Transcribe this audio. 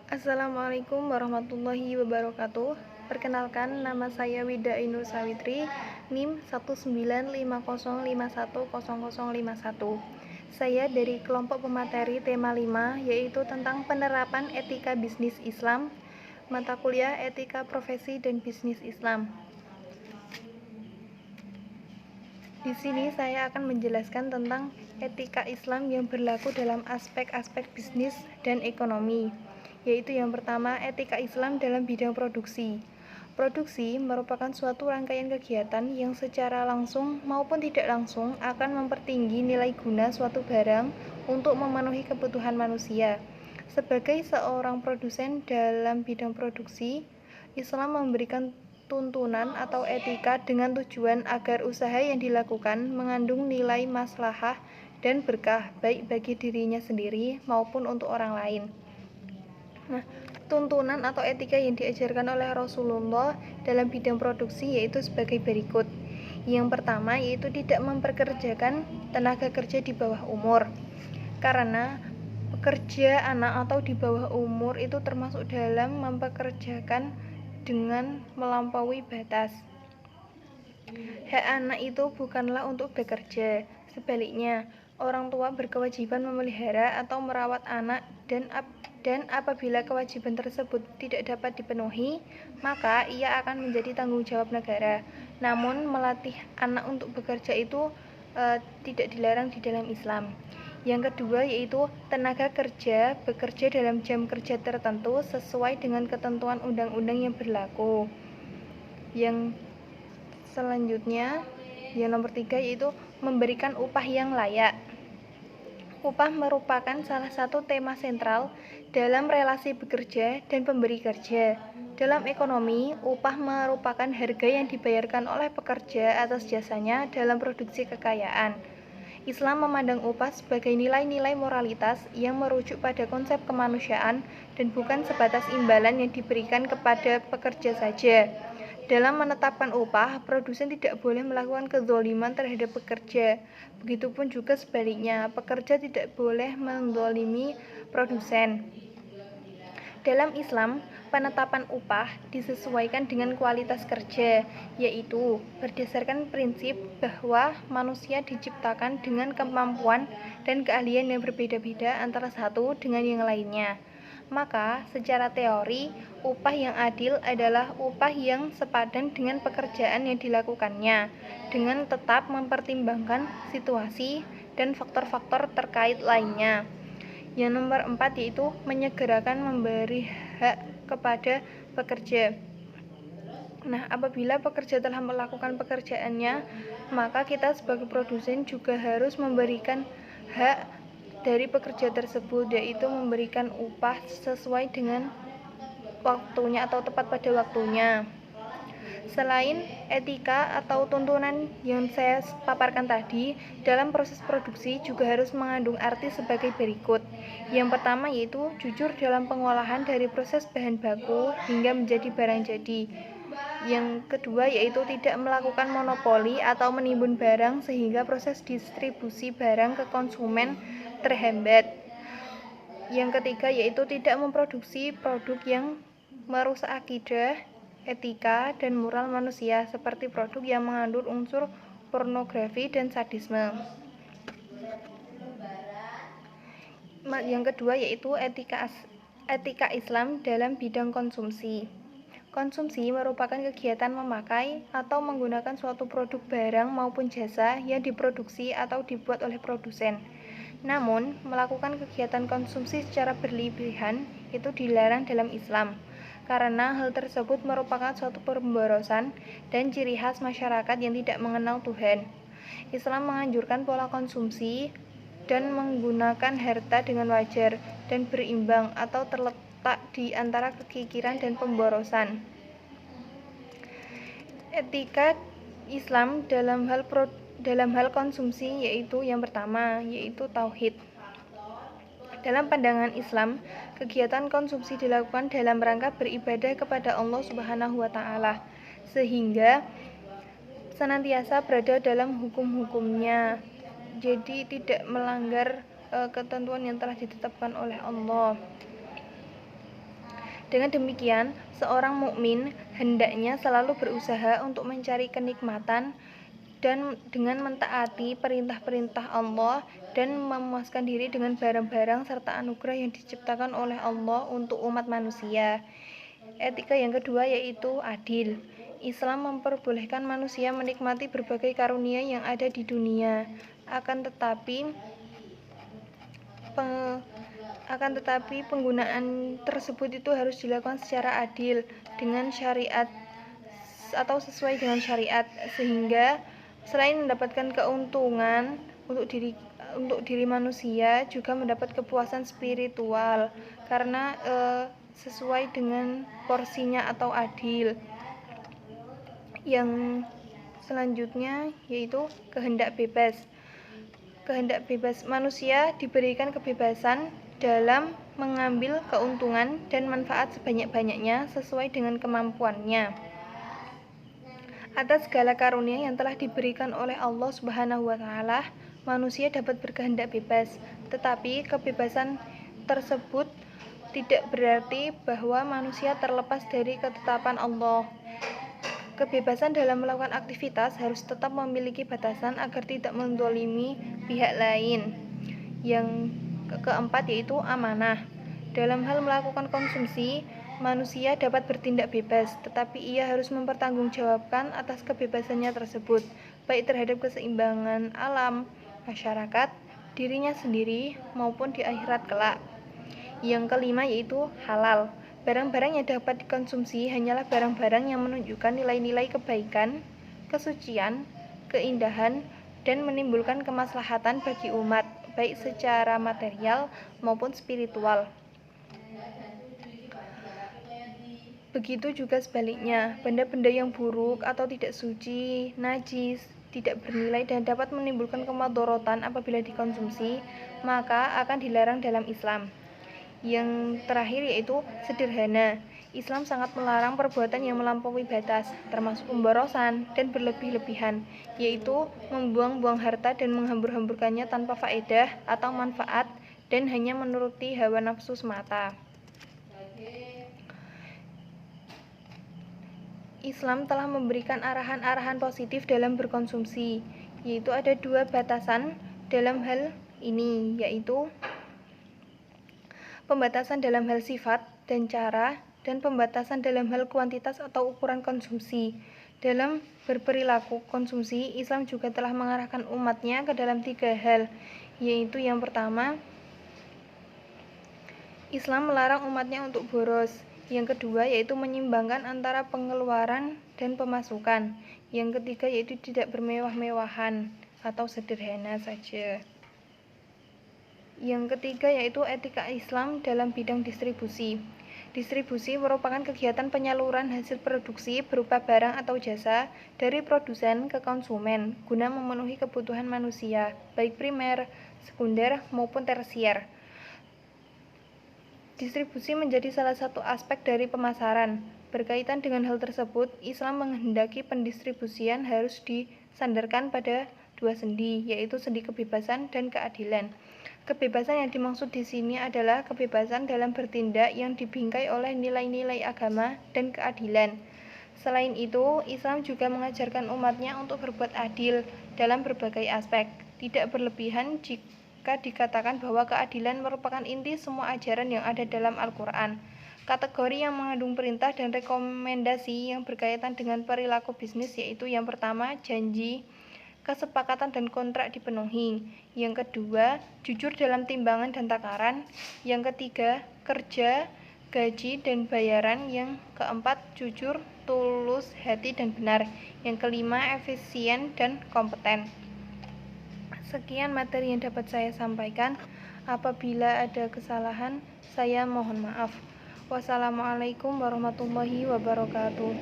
Assalamualaikum warahmatullahi wabarakatuh. Perkenalkan, nama saya Wida Ainur Sawitri, NIM 195051051. Saya dari kelompok pemateri tema 5, yaitu tentang penerapan etika bisnis Islam, mata kuliah etika profesi dan bisnis Islam. Di sini saya akan menjelaskan tentang etika Islam yang berlaku dalam aspek-aspek bisnis dan ekonomi, yaitu yang pertama, etika Islam dalam bidang produksi. Produksi merupakan suatu rangkaian kegiatan yang secara langsung maupun tidak langsung akan mempertinggi nilai guna suatu barang untuk memenuhi kebutuhan manusia. Sebagai seorang produsen dalam bidang produksi, Islam memberikan tuntunan atau etika dengan tujuan agar usaha yang dilakukan mengandung nilai maslahah dan berkah baik bagi dirinya sendiri maupun untuk orang lain. Nah, tuntunan atau etika yang diajarkan oleh Rasulullah dalam bidang produksi yaitu sebagai berikut. Yang pertama yaitu tidak memperkerjakan tenaga kerja di bawah umur. Karena pekerja anak atau di bawah umur itu termasuk dalam mempekerjakan dengan melampaui batas. Hak anak itu bukanlah untuk bekerja. Sebaliknya, orang tua berkewajiban memelihara atau merawat anak dan apabila kewajiban tersebut tidak dapat dipenuhi, maka ia akan menjadi tanggung jawab negara. Namun, melatih anak untuk bekerja itu tidak dilarang di dalam Islam. Yang kedua yaitu tenaga kerja bekerja dalam jam kerja tertentu sesuai dengan ketentuan undang-undang yang berlaku. Yang selanjutnya, yang nomor 3 yaitu memberikan upah yang layak. Upah merupakan salah satu tema sentral dalam relasi bekerja dan pemberi kerja. Dalam ekonomi, upah merupakan harga yang dibayarkan oleh pekerja atas jasanya dalam produksi kekayaan. Islam memandang upah sebagai nilai-nilai moralitas yang merujuk pada konsep kemanusiaan dan bukan sebatas imbalan yang diberikan kepada pekerja saja. Dalam menetapkan upah, produsen tidak boleh melakukan kezaliman terhadap pekerja. Begitupun juga sebaliknya, pekerja tidak boleh menzalimi produsen. Dalam Islam, penetapan upah disesuaikan dengan kualitas kerja, yaitu berdasarkan prinsip bahwa manusia diciptakan dengan kemampuan dan keahlian yang berbeda-beda antara satu dengan yang lainnya. Maka, secara teori, upah yang adil adalah upah yang sepadan dengan pekerjaan yang dilakukannya, dengan tetap mempertimbangkan situasi dan faktor-faktor terkait lainnya. Yang nomor 4 yaitu menyegerakan memberi hak kepada pekerja. Nah, apabila pekerja telah melakukan pekerjaannya, maka kita sebagai produsen juga harus memberikan hak dari pekerja tersebut, yaitu memberikan upah sesuai dengan waktunya atau tepat pada waktunya. Selain etika atau tuntunan yang saya paparkan tadi, dalam proses produksi juga harus mengandung arti sebagai berikut. Yang pertama yaitu jujur dalam pengolahan dari proses bahan baku hingga menjadi barang jadi. Yang kedua yaitu tidak melakukan monopoli atau menimbun barang sehingga proses distribusi barang ke konsumen terhambat. Yang ketiga yaitu tidak memproduksi produk yang merusak akidah, etika, dan moral manusia seperti produk yang mengandung unsur pornografi dan sadisme. Yang kedua yaitu etika Islam dalam bidang konsumsi. Konsumsi merupakan kegiatan memakai atau menggunakan suatu produk barang maupun jasa yang diproduksi atau dibuat oleh produsen. Namun, melakukan kegiatan konsumsi secara berlebihan itu dilarang dalam Islam, karena hal tersebut merupakan suatu pemborosan dan ciri khas masyarakat yang tidak mengenal Tuhan. Islam menganjurkan pola konsumsi dan menggunakan harta dengan wajar dan berimbang atau terletak di antara kekikiran dan pemborosan. Etika Islam dalam hal konsumsi yaitu yang pertama yaitu tauhid. Dalam pandangan Islam, kegiatan konsumsi dilakukan dalam rangka beribadah kepada Allah Subhanahu wa taala, sehingga senantiasa berada dalam hukum-hukumnya. Jadi tidak melanggar ketentuan yang telah ditetapkan oleh Allah. Dengan demikian, seorang mukmin hendaknya selalu berusaha untuk mencari kenikmatan dan dengan mentaati perintah-perintah Allah dan memuaskan diri dengan barang-barang serta anugerah yang diciptakan oleh Allah untuk umat manusia. Etika yang kedua yaitu adil. Islam memperbolehkan manusia menikmati berbagai karunia yang ada di dunia. Akan tetapi penggunaan tersebut itu harus dilakukan secara adil dengan syariat atau sesuai dengan syariat, sehingga selain mendapatkan keuntungan untuk diri manusia juga mendapat kepuasan spiritual karena sesuai dengan porsinya atau adil. Yang selanjutnya yaitu kehendak bebas. Kehendak bebas, manusia diberikan kebebasan dalam mengambil keuntungan dan manfaat sebanyak-banyaknya sesuai dengan kemampuannya. Atas segala karunia yang telah diberikan oleh Allah Subhanahu wa taala, manusia dapat berkehendak bebas, tetapi kebebasan tersebut tidak berarti bahwa manusia terlepas dari ketetapan Allah. Kebebasan dalam melakukan aktivitas harus tetap memiliki batasan agar tidak menzalimi pihak lain. Yang keempat yaitu amanah. Dalam hal melakukan konsumsi, manusia dapat bertindak bebas, tetapi ia harus mempertanggungjawabkan atas kebebasannya tersebut, baik terhadap keseimbangan alam, masyarakat, dirinya sendiri, maupun di akhirat kelak. Yang kelima yaitu halal. Barang-barang yang dapat dikonsumsi hanyalah barang-barang yang menunjukkan nilai-nilai kebaikan, kesucian, keindahan, dan menimbulkan kemaslahatan bagi umat, baik secara material maupun spiritual. Begitu juga sebaliknya, benda-benda yang buruk atau tidak suci, najis, tidak bernilai dan dapat menimbulkan kemadharatan apabila dikonsumsi, maka akan dilarang dalam Islam. Yang terakhir yaitu sederhana. Islam sangat melarang perbuatan yang melampaui batas, termasuk pemborosan dan berlebih-lebihan, yaitu membuang-buang harta dan menghambur-hamburkannya tanpa faedah atau manfaat dan hanya menuruti hawa nafsu semata. Islam telah memberikan arahan-arahan positif dalam berkonsumsi, yaitu ada 2 batasan dalam hal ini, yaitu pembatasan dalam hal sifat dan cara, dan pembatasan dalam hal kuantitas atau ukuran konsumsi. Dalam berperilaku konsumsi, Islam juga telah mengarahkan umatnya ke dalam 3 hal, yaitu yang pertama, Islam melarang umatnya untuk boros. Yang kedua yaitu menyimbangkan antara pengeluaran dan pemasukan. Yang ketiga yaitu tidak bermewah-mewahan atau sederhana saja. Yang ketiga yaitu etika Islam dalam bidang distribusi. Distribusi merupakan kegiatan penyaluran hasil produksi berupa barang atau jasa dari produsen ke konsumen guna memenuhi kebutuhan manusia, baik primer, sekunder, maupun tersier. Distribusi menjadi salah satu aspek dari pemasaran. Berkaitan dengan hal tersebut, Islam menghendaki pendistribusian harus disandarkan pada 2 sendi, yaitu sendi kebebasan dan keadilan. Kebebasan yang dimaksud di sini adalah kebebasan dalam bertindak yang dibingkai oleh nilai-nilai agama dan keadilan. Selain itu, Islam juga mengajarkan umatnya untuk berbuat adil dalam berbagai aspek, tidak berlebihan jika dikatakan bahwa keadilan merupakan inti semua ajaran yang ada dalam Al-Quran. Kategori yang mengandung perintah dan rekomendasi yang berkaitan dengan perilaku bisnis yaitu yang pertama, janji, kesepakatan dan kontrak dipenuhi. Yang kedua, jujur dalam timbangan dan takaran. Yang ketiga, kerja, gaji dan bayaran. Yang keempat, jujur, tulus hati dan benar. Yang kelima, efisien dan kompeten. Sekian materi yang dapat saya sampaikan. Apabila ada kesalahan, saya mohon maaf. Wassalamualaikum warahmatullahi wabarakatuh.